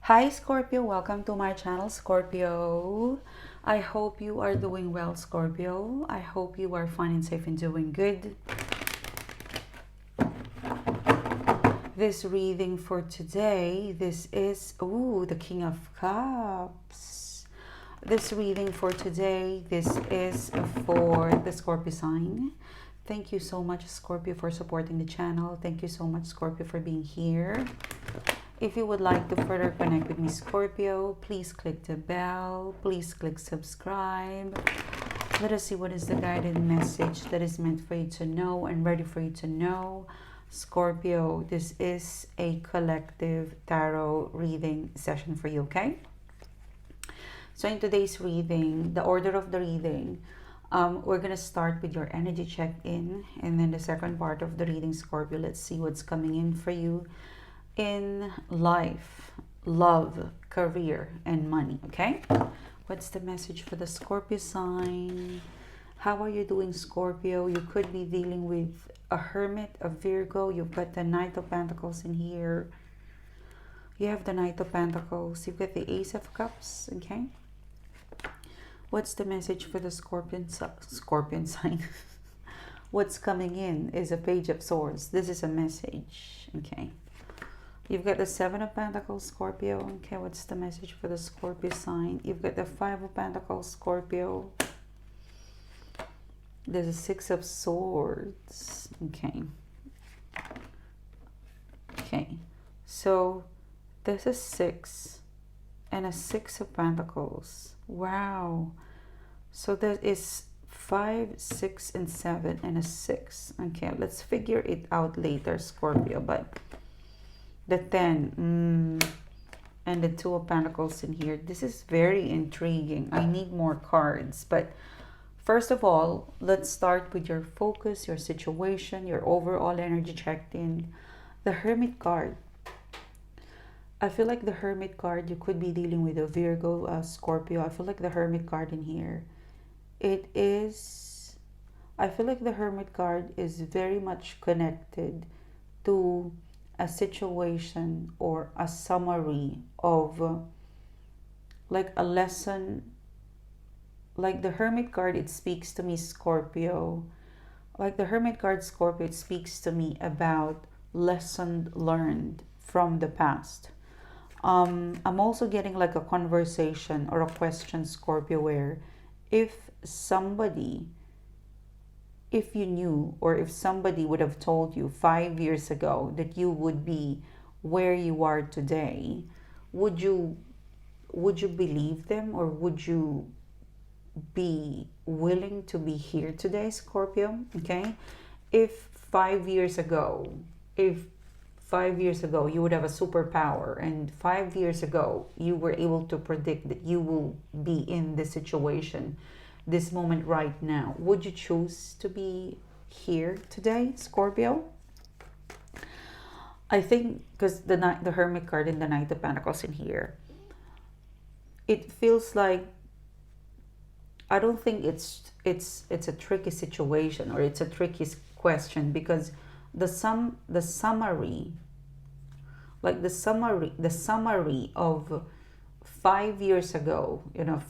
Hi Scorpio, welcome to my channel Scorpio. I hope you are doing well, Scorpio. I hope you are fine and safe and doing good. This reading for today, this is, the King of Cups. This reading for today, this is for the Scorpio sign. Thank you so much, Scorpio, for supporting the channel. Thank you so much, Scorpio, for being here. If you would like to further connect with me, Scorpio, please click the bell. Please click subscribe. Let us see what is the guided message that is meant for you to know and ready for you to know. Scorpio, this is a collective tarot reading session for you, okay? So in today's reading, the order of the reading, we're going to start with your energy check-in. And then the second part of the reading, Scorpio, let's see what's coming in for you in life, love, career, and money, okay? What's the message for the Scorpio sign? How are you doing, Scorpio? You could be dealing with a Hermit, a Virgo. You've got the Knight of Pentacles in here. You have the Knight of Pentacles. You've got the Ace of Cups, okay? What's the message for the Scorpion sign? What's coming in is a Page of Swords. This is a message, okay? You've got the Seven of Pentacles, Scorpio. Okay, what's the message for the Scorpio sign? You've got the Five of Pentacles, Scorpio. There's a Six of Swords. Okay. Okay. So, there's a Six and a Six of Pentacles. Wow. So, there is 5, 6, and 7 and a 6. Okay, let's figure it out later, Scorpio. But the 10 and the Two of Pentacles in here. This is very intriguing. I need more cards. But first of all, let's start with your focus, your situation, your overall energy checked in. The Hermit card. I feel like the Hermit card, you could be dealing with a Virgo, Scorpio. I feel like the Hermit card in here, it is, I feel like the Hermit card is very much connected to a situation or a summary of like a lesson. Like the Hermit card, it speaks to me, Scorpio. Like the Hermit card, Scorpio, it speaks to me about lesson learned from the past. I'm also getting like a conversation or a question, Scorpio, where if you knew, or if somebody would have told you 5 years ago that you would be where you are today, would you believe them, or would you be willing to be here today, Scorpio? Okay, if 5 years ago you would have a superpower, and 5 years ago you were able to predict that you will be in this situation, this moment right now, would you choose to be here today, Scorpio? I think because the Hermit card and the Knight of Pentacles in here, it feels like, I don't think it's a tricky situation or it's a tricky question, because the summary of 5 years ago,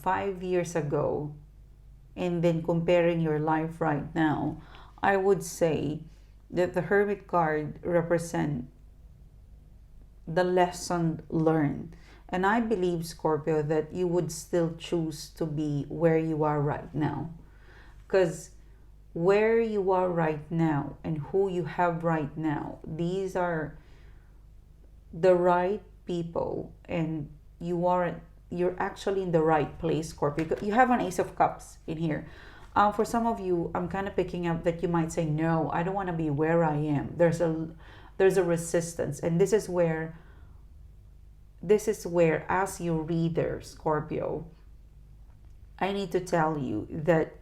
5 years ago, and then comparing your life right now, I would say that the Hermit card represents the lesson learned. And I believe, Scorpio, that you would still choose to be where you are right now. Because where you are right now and who you have right now, these are the right people, and you're actually in the right place, Scorpio. You have an Ace of Cups in here. For some of you, I'm kind of picking up that you might say, no, I don't want to be where I am. There's a resistance. And this is where, as your reader, Scorpio, I need to tell you that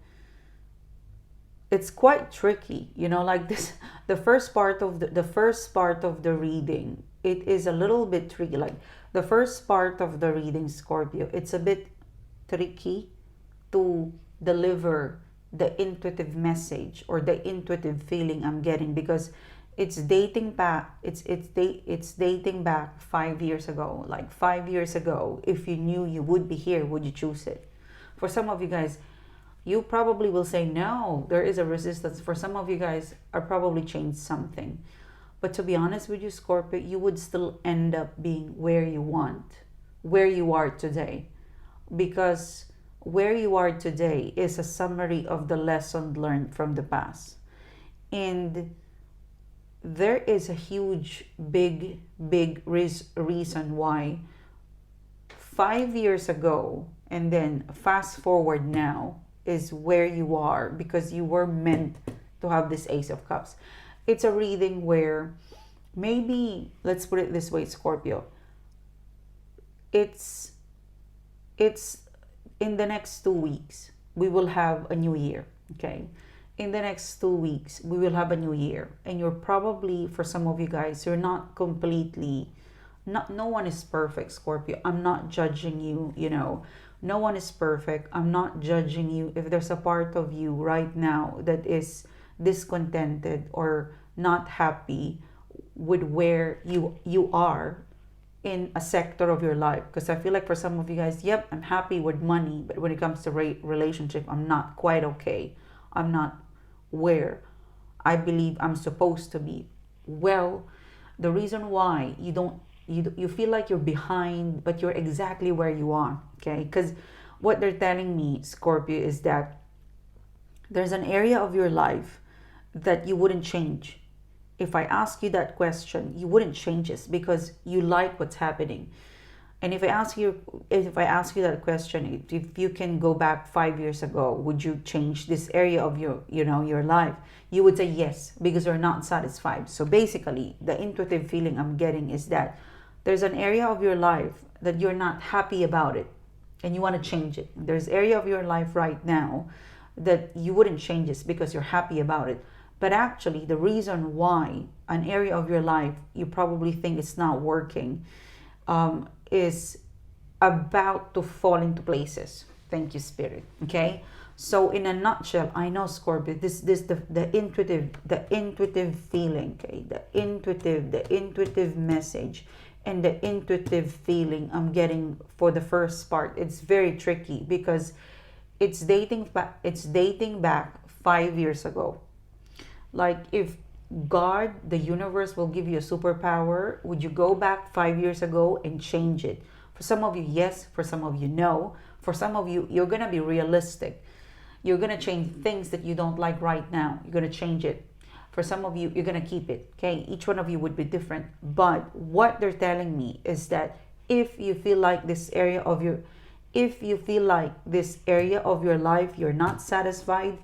it's quite tricky, like this. The first part of the reading, it is a little bit tricky. Like the first part of the reading, Scorpio, it's a bit tricky to deliver the intuitive message or the intuitive feeling I'm getting, because it's dating back. It's dating back 5 years ago. Like 5 years ago, if you knew you would be here, would you choose it? For some of you guys, you probably will say no. There is a resistance. For some of you guys, are probably changed something. But to be honest with you, Scorpio, you would still end up being where you want, where you are today, because where you are today is a summary of the lesson learned from the past. And there is a huge, big reason why 5 years ago and then fast forward now is where you are, because you were meant to have this Ace of Cups. It's a reading where maybe, let's put it this way, Scorpio, it's in the next 2 weeks, we will have a new year, okay? In the next 2 weeks, we will have a new year. And you're probably, for some of you guys, you're not completely, no one is perfect, Scorpio. I'm not judging you, you know. No one is perfect. I'm not judging you. If there's a part of you right now that is discontented or not happy with where you are in a sector of your life, because I feel like for some of you guys, yep, I'm happy with money, but when it comes to relationship, I'm not quite okay. I'm not where I believe I'm supposed to be. Well, the reason why you feel like you're behind, but you're exactly where you are, okay? Because what they're telling me, Scorpio, is that there's an area of your life that you wouldn't change. If I ask you that question, you wouldn't change it because you like what's happening. And if I ask you that question, if you can go back 5 years ago, would you change this area of your life? You would say yes, because you're not satisfied. So basically, the intuitive feeling I'm getting is that there's an area of your life that you're not happy about it, and you want to change it. There's area of your life right now that you wouldn't change it because you're happy about it. But actually, the reason why an area of your life you probably think it's not working is about to fall into places. Thank you, Spirit. Okay. So in a nutshell, I know, Scorpio, the intuitive feeling, okay, the intuitive message, and the intuitive feeling I'm getting for the first part. It's very tricky because it's dating back 5 years ago. Like, if God, the universe, will give you a superpower, would you go back 5 years ago and change it? For some of you, yes. For some of you, no. For some of you, you're going to be realistic. You're going to change things that you don't like right now. You're going to change it. For some of you, you're going to keep it. Okay? Each one of you would be different. But what they're telling me is that if you feel like this area of your life, you're not satisfied,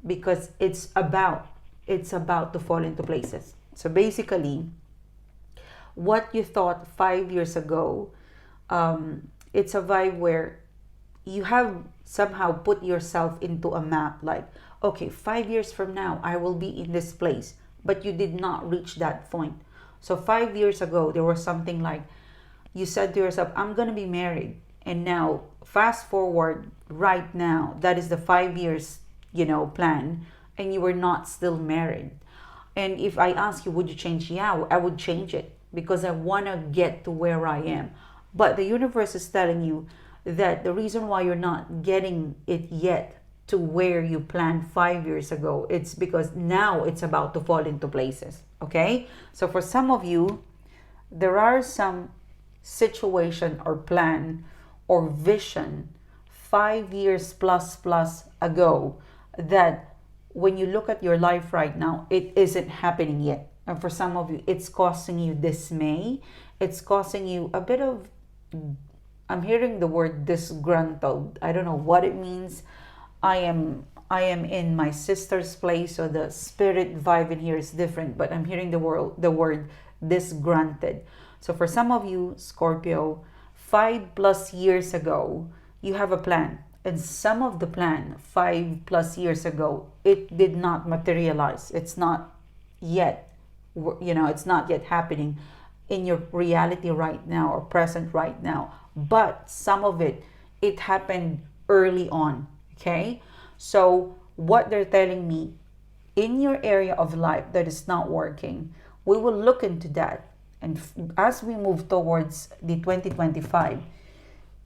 because it's about to fall into places. So basically, what you thought 5 years ago, it's a vibe where you have somehow put yourself into a map, like, okay, 5 years from now I will be in this place, but you did not reach that point. So 5 years ago there was something like, you said to yourself, I'm gonna be married, and now fast forward right now, that is the 5 years plan, and you were not still married. And if I ask you, would you change? Yeah, I would change it because I want to get to where I am. But the universe is telling you that the reason why you're not getting it yet to where you planned 5 years ago, it's because now it's about to fall into places. Okay? So for some of you, there are some situation or plan or vision 5 years plus ago that when you look at your life right now, it isn't happening yet. And for some of you, it's causing you dismay. It's causing you a bit of, I'm hearing the word disgruntled. I don't know what it means. I am in my sister's place, so the spirit vibe in here is different, but I'm hearing the word disgruntled. So for some of you, Scorpio, 5+ years ago, you have a plan. And some of the plan 5+ years ago, it did not materialize. It's not yet, it's not yet happening in your reality right now or present right now. But some of it happened early on. Okay? So what they're telling me, in your area of life that is not working, We will look into that. And as we move towards the 2025,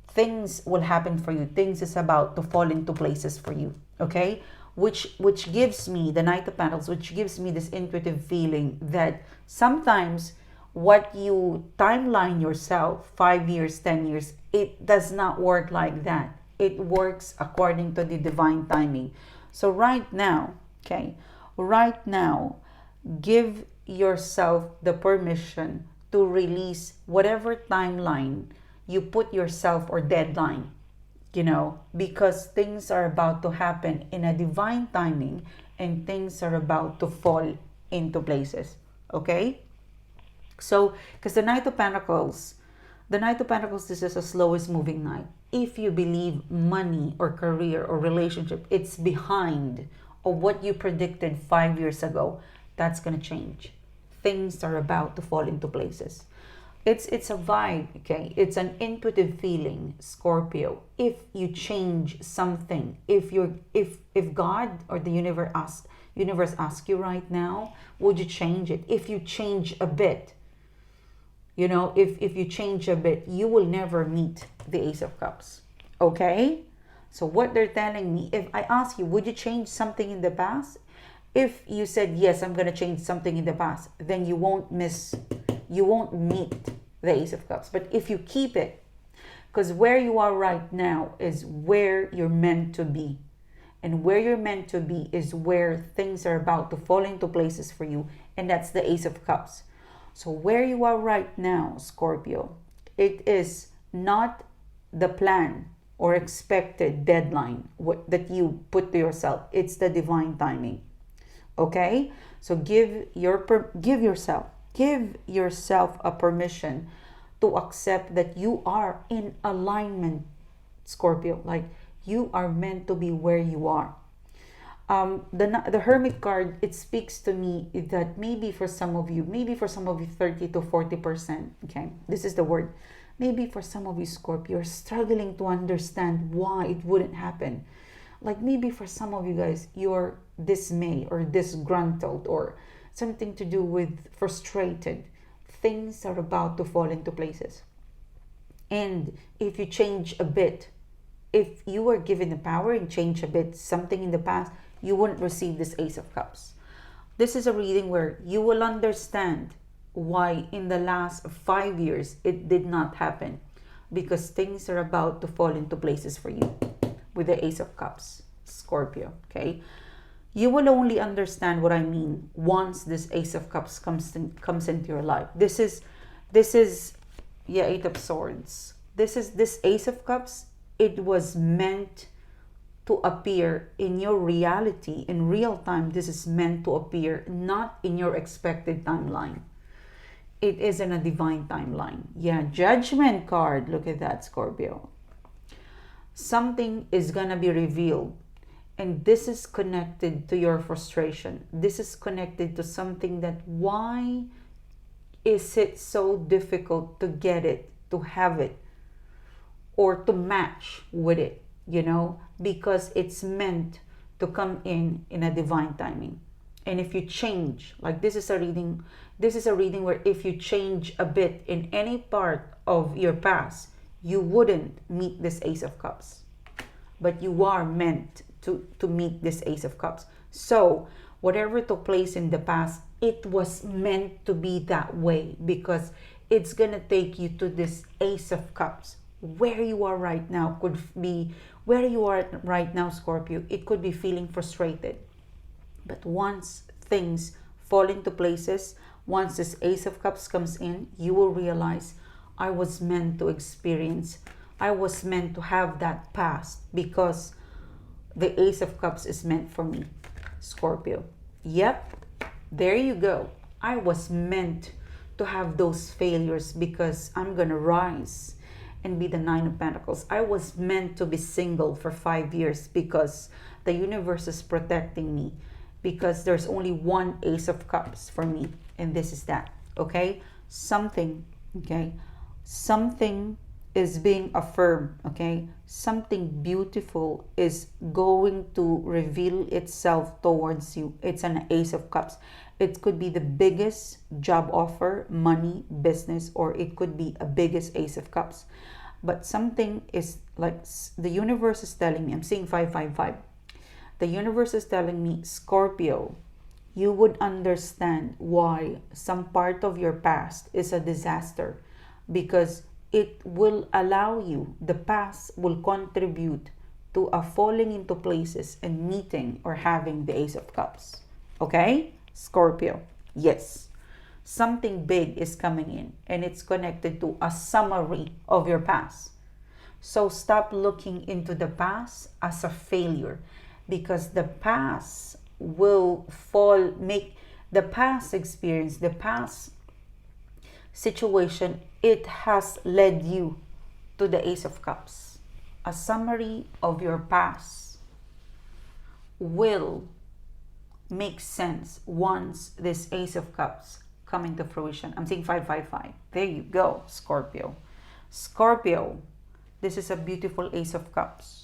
things will happen for you. Things is about to fall into places for you. Okay? Which gives me the Knight of Pentacles, which gives me this intuitive feeling that sometimes what you timeline yourself, 5 years, 10 years, it does not work like that. It works according to the divine timing. So right now, okay, right now, give yourself the permission to release whatever timeline you put yourself or deadline, you know, because things are about to happen in a divine timing and things are about to fall into places. Okay? So, because the Knight of Pentacles, this is the slowest moving knight. If you believe money or career or relationship, it's behind of what you predicted 5 years ago, that's going to change. Things are about to fall into places. It's a vibe, okay? It's an intuitive feeling, Scorpio. If you change something, if God or the universe asks you right now, would you change it? If you change a bit, you know, if you change a bit, you will never meet the Ace of Cups. Okay? So what they're telling me, if I ask you, would you change something in the past? If you said, yes, I'm going to change something in the past, then you won't meet the Ace of Cups. But if you keep it, because where you are right now is where you're meant to be. And where you're meant to be is where things are about to fall into places for you. And that's the Ace of Cups. So where you are right now, Scorpio, it is not the plan or expected deadline that you put to yourself. It's the divine timing. Okay? So give yourself a permission to accept that you are in alignment, Scorpio. Like, you are meant to be where you are. The Hermit card, it speaks to me that maybe for some of you 30 to 40%, okay, this is the word, maybe for some of you, Scorpio, you're struggling to understand why it wouldn't happen. Like, maybe for some of you guys, you're dismayed or disgruntled or something to do with frustrated. Things are about to fall into places. And if you change a bit, if you were given the power and change a bit something in the past, you wouldn't receive this Ace of Cups. This is a reading where you will understand why in the last 5 years it did not happen, because things are about to fall into places for you with the Ace of Cups, Scorpio. Okay, you will only understand what I mean once this Ace of Cups comes into your life. This is Eight of Swords. This Ace of Cups, it was meant to appear in your reality in real time. This is meant to appear not in your expected timeline. It is in a divine timeline. Yeah, Judgment card. Look at that, Scorpio. Something is gonna be revealed, and this is connected to your frustration. This is connected to something that, why is it so difficult to get it, to have it, or to match with it, you know, because it's meant to come in a divine timing. And if you change, like, this is a reading where if you change a bit in any part of your past, you wouldn't meet this Ace of Cups. But you are meant to meet this Ace of Cups. So whatever took place in the past, it was meant to be that way, because it's gonna take you to this Ace of Cups. Where you are right now could be where you are right now, Scorpio. It could be feeling frustrated, but once things fall into places, once this Ace of Cups comes in, you will realize, I was meant to experience, I was meant to have that past, because the Ace of Cups is meant for me, Scorpio. Yep, there you go. I was meant to have those failures, because I'm gonna rise and be the Nine of Pentacles. I was meant to be single for 5 years, because the universe is protecting me, because there's only one Ace of Cups for me, and this is that. Okay, something is being affirmed. Okay, something beautiful is going to reveal itself towards you. It's an Ace of Cups, It could be the biggest job offer, money, business, or it could be a biggest Ace of Cups. But something is like the universe is telling me, I'm seeing 555. The universe is telling me, Scorpio, you would understand why some part of your past is a disaster, because it will allow you, the past will contribute to a falling into places and meeting or having the Ace of Cups. Okay, Scorpio, yes, something big is coming in and it's connected to a summary of your past. So stop looking into the past as a failure, because the past will make the past experience, the past situation, it has led you to the Ace of Cups. A summary of your past will make sense once this Ace of Cups come into fruition. I'm seeing 555. There you go, Scorpio. Scorpio, this is a beautiful Ace of Cups.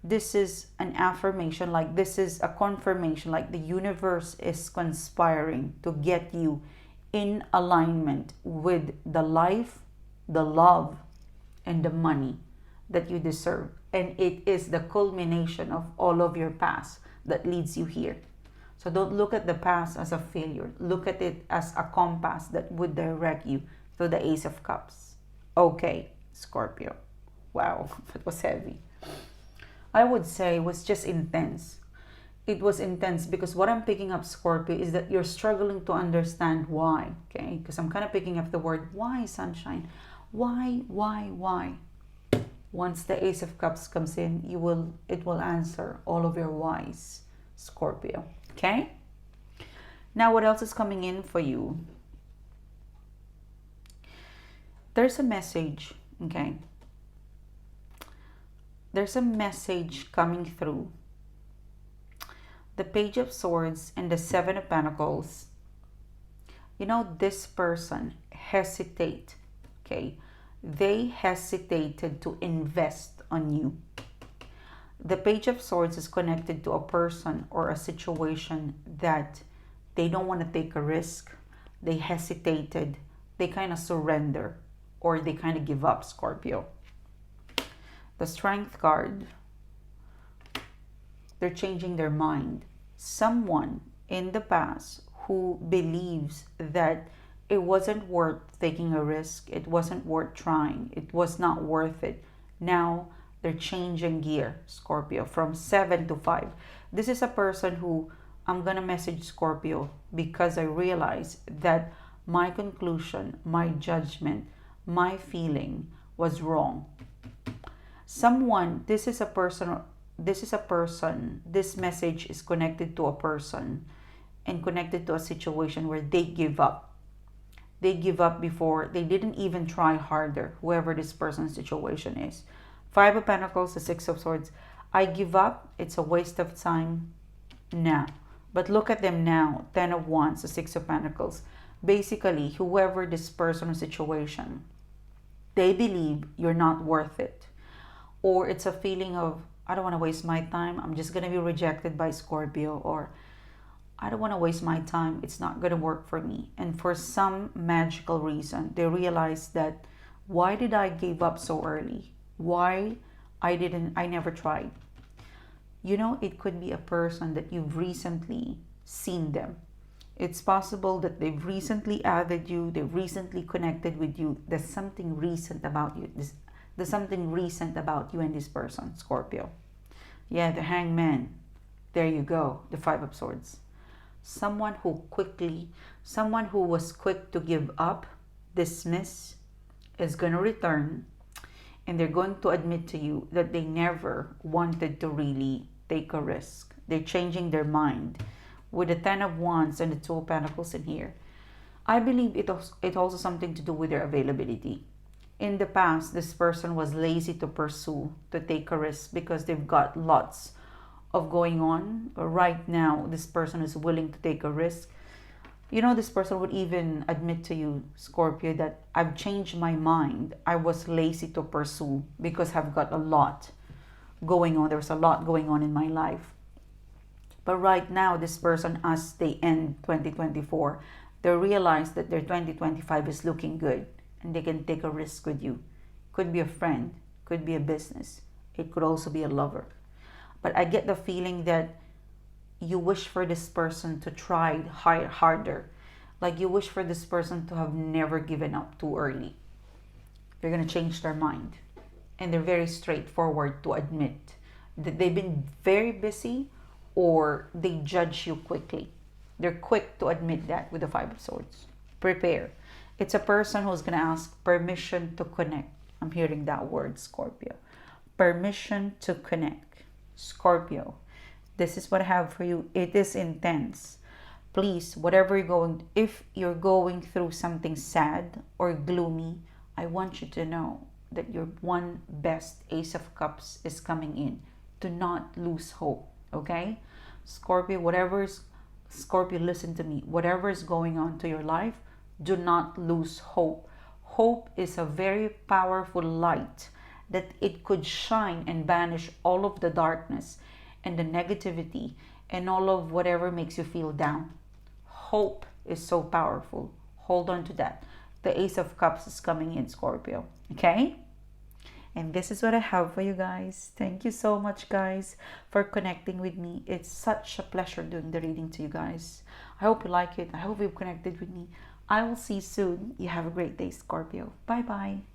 This is an affirmation, like this is a confirmation, like the universe is conspiring to get you in alignment with the life, the love, and the money that you deserve. And it is the culmination of all of your past that leads you here. So don't look at the past as a failure. Look at it as a compass that would direct you to the Ace of Cups. Okay, Scorpio. Wow, that was heavy. I would say it was just intense. It was intense because what I'm picking up, Scorpio, is that you're struggling to understand why. Okay, because I'm kind of picking up the word why, sunshine. Why? Once the Ace of Cups comes in, it will answer all of your whys, Scorpio. Okay? Now, what else is coming in for you? There's a message, okay? There's a message coming through. The Page of Swords and the Seven of Pentacles. You know, this person hesitate, okay? They hesitated to invest on you. The Page of Swords is connected to a person or a situation that they don't want to take a risk. They hesitated. They kind of surrender, or they kind of give up, Scorpio. The Strength card. They're changing their mind. Someone in the past who believes that it wasn't worth taking a risk, it wasn't worth trying, it was not worth it. Now they're changing gear, Scorpio, from 7 to 5. This is a person who I'm going to message Scorpio because I realize that my conclusion, my judgment, my feeling was wrong. This message is connected to a person and connected to a situation where they give up. They give up before, they didn't even try harder, whoever this person's situation is. 5 of Pentacles, the 6 of Swords. I give up, it's a waste of time now. But look at them now, 10 of Wands, the 6 of Pentacles. Basically, whoever this person or situation, they believe you're not worth it. Or it's a feeling of, I don't want to waste my time. I'm just going to be rejected by Scorpio. Or I don't want to waste my time. It's not going to work for me. And for some magical reason, they realize that, why did I give up so early? Why I never tried? You know, it could be a person that you've recently seen them. It's possible that they've recently added you. They've recently connected with you. There's something recent about you. There's something recent about you and this person, Scorpio. Yeah, the Hangman. There you go, the 5 of Swords. Someone who was quick to give up, dismiss, is going to return, and they're going to admit to you that they never wanted to really take a risk. They're changing their mind. With the 10 of Wands and the 2 of Pentacles in here, I believe it also something to do with their availability. In the past, this person was lazy to pursue, to take a risk because they've got lots of going on. Right now, this person is willing to take a risk. You know, this person would even admit to you, Scorpio, that I've changed my mind. I was lazy to pursue because I've got a lot going on. There was a lot going on in my life. But right now, this person, as they end 2024, they realize that their 2025 is looking good and they can take a risk with you. Could be a friend, could be a business, it could also be a lover. But I get the feeling that you wish for this person to try harder. Like you wish for this person to have never given up too early. They're going to change their mind. And they're very straightforward to admit that they've been very busy or they judge you quickly. They're quick to admit that with the Five of Swords. Prepare. It's a person who's going to ask permission to connect. I'm hearing that word, Scorpio. Permission to connect. Scorpio, this is what I have for you. It is intense. Please, whatever you're going, if you're going through something sad or gloomy, I want you to know that your one best Ace of Cups is coming in. Do not lose hope, okay? Scorpio, Scorpio, listen to me. Whatever is going on to your life, do not lose hope. Hope is a very powerful light that it could shine and banish all of the darkness and the negativity and all of whatever makes you feel down. Hope is so powerful. Hold on to that. The Ace of Cups is coming in, Scorpio. Okay? And this is what I have for you guys. Thank you so much, guys, for connecting with me. It's such a pleasure doing the reading to you guys. I hope you like it. I hope you've connected with me. I will see you soon. You have a great day, Scorpio. Bye-bye.